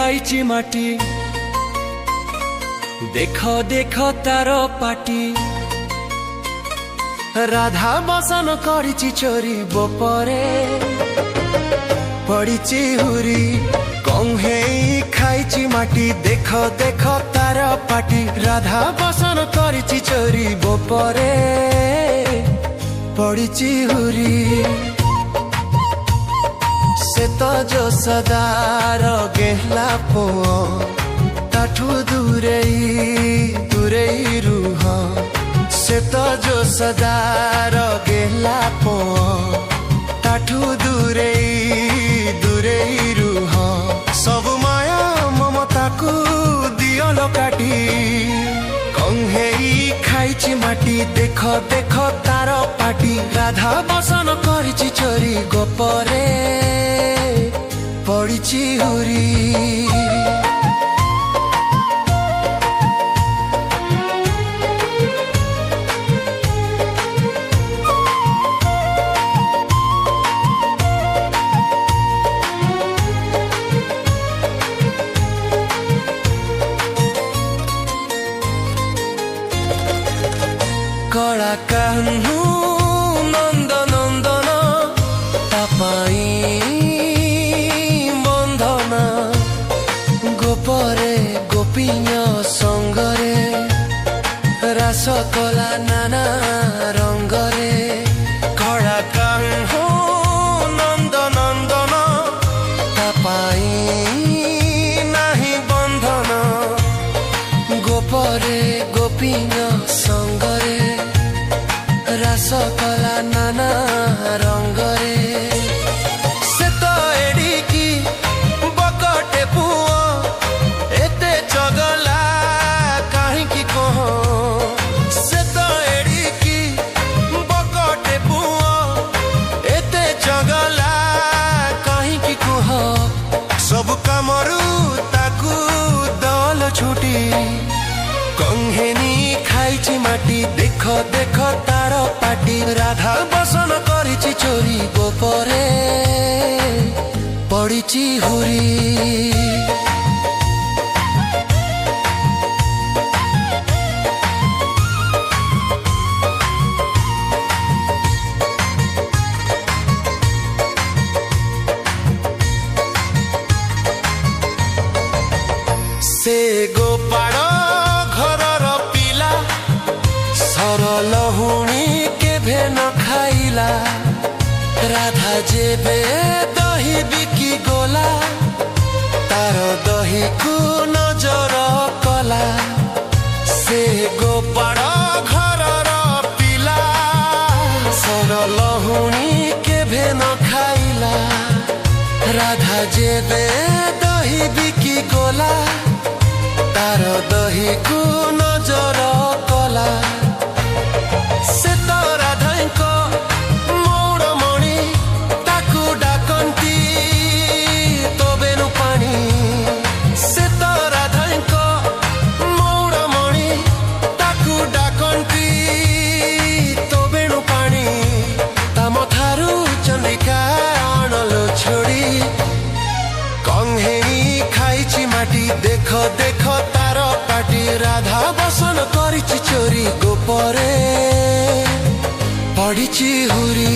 खाइची माटी देख देख तार पाटी राधा बसन करिची चोरी बोपरे पड़ीची हुरी कंहे खाइची माटी देख देख तार पाटी राधा बसन करिची चोरी बोपरे पड़ीची हुरी से तो जो सदार गेहला पुओ ताठू दूरे दूरे रुह से तो जो सदार गेहला पुओ ताठू दूरे दूरे रुह सब माया ममता को दियो काटी कंहे खाइची माटी देख देख तार पाटी राधा बसन करिची चोरी गोपरे पड़ीची हुरी कला कान्हू नंद नंदन तापाई बंधना गोपरे गोपीय संगरे रास कला नाना रंगरे कला कान्हू नंद नंदन तापाई नाही बंधन गोपरे गोपीय संगरे रास कला नाना रंगरे से तो एडिकी बकटे पुओ एते चगला कहीं कह से तो एडिकी बकटे पुओ एते चगला कहीं कह सब कामरू ताकू दल छुटी कंहेनी खाइची माटी देख देख तार पाटी राधा बसन करिची चोरी गोपरे पड़ीची हुरी से गोपाड़ लहुणी केभे न खाइला राधा जेबे दही बिकी गोला तार दही को नजर कला से गोपाड़ घरर पिला सर लहुणी केभे न खाइला राधा जेबे दही बिकी गोला तार दही को नजर कला से तो राधा मौड़मणि ताकू डाकंती तो बेनु पानी से तो राधा मौड़मणि ताकू डाकंती तो बेनु पानी तम थारू चंद्रिका अनलो छोड़ी कंहे खाइची माटी देख देख तार पाटी राधा बसन करिची चोरी गोपरे पड़ीची हुरी।